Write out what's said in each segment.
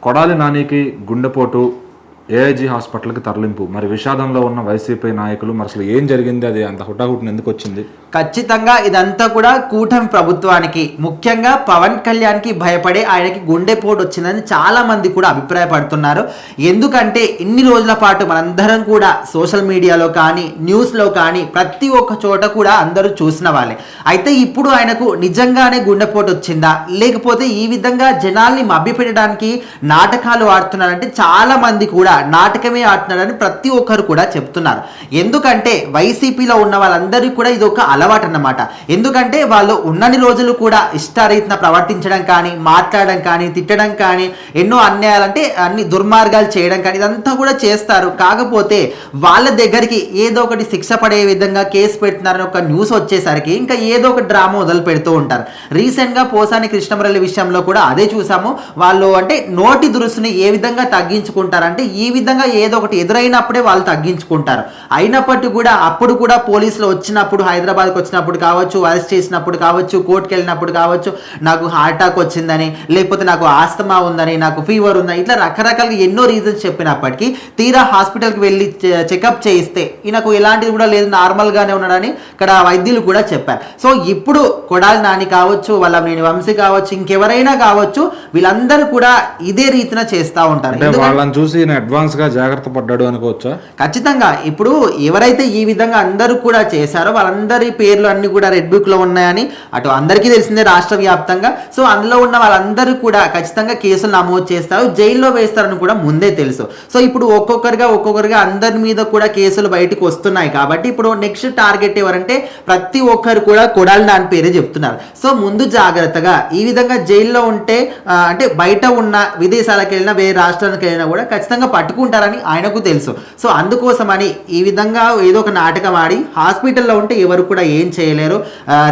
కొడాలి నానికి గుండెపోటు ఏఐజీ హాస్పిటల్కి తరలింపు. మరి విషాదంలో ఉన్న వైసీపీ నాయకులు మరి అసలు ఏం జరిగింది, అది అంత హుటాహుటిన ఎందుకు వచ్చింది? ఖచ్చితంగా ఇదంతా కూడా కూటమి ప్రభుత్వానికి, ముఖ్యంగా పవన్ కళ్యాణ్కి భయపడే ఆయనకి గుండెపోటు వచ్చిందని చాలా మంది కూడా అభిప్రాయపడుతున్నారు. ఎందుకంటే ఇన్ని రోజుల పాటు మనందరం కూడా సోషల్ మీడియాలో కానీ న్యూస్లో కానీ ప్రతి ఒక్క చోట కూడా అందరూ చూసిన వాళ్ళే. అయితే ఇప్పుడు ఆయనకు నిజంగానే గుండెపోటు వచ్చిందా, లేకపోతే ఈ విధంగా జనాల్ని మభ్యపెట్టడానికి నాటకాలు ఆడుతున్నారంటే చాలా మంది కూడా నాటకమే ఆడుతున్నారని ప్రతి ఒక్కరు కూడా చెప్తున్నారు. ఎందుకంటే వైసీపీలో ఉన్న వాళ్ళందరికీ కూడా ఇది ఒక అలవాటు అన్నమాట. ఎందుకంటే వాళ్ళు ఉన్నన్ని రోజులు కూడా ఇష్టారీతిన ప్రవర్తించడం కానీ, మాట్లాడడం కానీ, తిట్టడం కానీ, ఎన్నో అన్యాయాలంటే అన్ని దుర్మార్గాలు చేయడం కానీ ఇదంతా కూడా చేస్తారు. కాకపోతే వాళ్ళ దగ్గరికి ఏదో ఒకటి శిక్ష పడే విధంగా కేసు పెడుతున్నారని ఒక న్యూస్ వచ్చేసరికి ఇంకా ఏదో ఒక డ్రామా మొదలు పెడుతూ ఉంటారు. రీసెంట్గా పోసాని కృష్ణమురళి విషయంలో కూడా అదే చూసాము. వాళ్ళు అంటే నోటి దురుసుని ఏ విధంగా తగ్గించుకుంటారంటే ఈ విధంగా ఏదో ఒకటి ఎదురైనప్పుడే వాళ్ళు తగ్గించుకుంటారు. అయినప్పటికీ కూడా అప్పుడు కూడా పోలీసులు వచ్చినప్పుడు, హైదరాబాద్కి వచ్చినప్పుడు కావచ్చు, అరెస్ట్ చేసినప్పుడు కావచ్చు, కోర్టుకి వెళ్ళినప్పుడు కావచ్చు, నాకు హార్ట్ అటాక్ వచ్చిందని, లేకపోతే నాకు ఆస్తమా ఉందని, నాకు ఫీవర్ ఉందని, ఇట్లా రకరకాలుగా ఎన్నో రీజన్స్ చెప్పినప్పటికీ తీరా హాస్పిటల్కి వెళ్ళి చెకప్ చేయిస్తే ఈయనకు ఎలాంటిది కూడా లేదు, నార్మల్గానే ఉన్నాడని ఇక్కడ వైద్యులు కూడా చెప్పారు. సో ఇప్పుడు కొడాలి నాని కావచ్చు, వాళ్ళ నేను వంశీ కావచ్చు, ఇంకెవరైనా కావచ్చు, వీళ్ళందరూ కూడా ఇదే రీతిన చేస్తూ ఉంటారు. వాళ్ళని చూసి అడ్వాన్స్ గా జాగ్రత్త పడ్డాడు అనుకోవచ్చా? ఖచ్చితంగా. ఇప్పుడు ఎవరైతే ఈ విధంగా అందరూ కూడా చేశారో వాళ్ళందరి పేర్లు అన్ని కూడా రెడ్ బుక్ లో ఉన్నాయని అటు అందరికీ తెలిసిందే రాష్ట్ర వ్యాప్తంగా. సో అందులో ఉన్న వాళ్ళందరూ కూడా ఖచ్చితంగా కేసులు నమోదు చేస్తారు, జైల్లో వేస్తారని కూడా ముందే తెలుసు. సో ఇప్పుడు ఒక్కొక్కరుగా అందరి మీద కూడా కేసులు బయటకు వస్తున్నాయి కాబట్టి ఇప్పుడు నెక్స్ట్ టార్గెట్ ఎవరంటే ప్రతి ఒక్కరు కూడా కొడాలి నాని పేరే చెప్తున్నారు. సో ముందు జాగ్రత్తగా ఈ విధంగా జైల్లో ఉంటే అంటే బయట ఉన్న విదేశాలకు వెళ్ళినా వేరే రాష్ట్రాలకు వెళ్ళినా కూడా ఖచ్చితంగా పట్టుకుంటారని ఆయనకు తెలుసు. సో అందుకోసమని ఈ విధంగా ఏదో ఒక నాటకం ఆడి హాస్పిటల్లో ఉంటే ఎవరు కూడా ఏం చేయలేరు.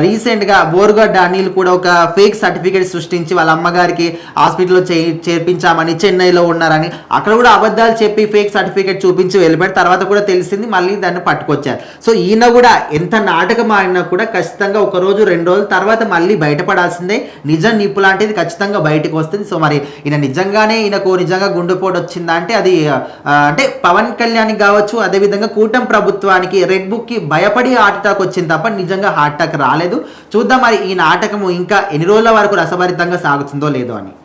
రీసెంట్గా బోర్గడ్డ అనిల్ కూడా ఒక ఫేక్ సర్టిఫికేట్ సృష్టించి వాళ్ళ అమ్మగారికి హాస్పిటల్లో చేర్పించామని, చెన్నైలో ఉన్నారని అక్కడ కూడా అబద్ధాలు చెప్పి ఫేక్ సర్టిఫికేట్ చూపించి వెళ్ళిపోయారు. తర్వాత కూడా తెలిసింది, మళ్ళీ దాన్ని పట్టుకొచ్చారు. సో ఈయన కూడా ఎంత నాటకం ఆడినా కూడా ఖచ్చితంగా ఒక రోజు 2 రోజుల తర్వాత మళ్ళీ బయటపడాల్సిందే. నిజం నిప్పు లాంటిది ఖచ్చితంగా బయటకు వస్తుంది. సో మరి ఈయన నిజంగా గుండెపోటు వచ్చిందా అంటే అది అంటే పవన్ కళ్యాణ్ కావచ్చు, అదేవిధంగా కూటమి ప్రభుత్వానికి రెడ్ బుక్ కి భయపడి హార్ట్ అటాక్ వచ్చింది తప్ప నిజంగా హార్ట్ అటాక్ రాలేదు. చూద్దాం మరి ఈ నాటకము ఇంకా ఎన్ని రోజుల వరకు రసభరితంగా సాగుతుందో లేదో అని.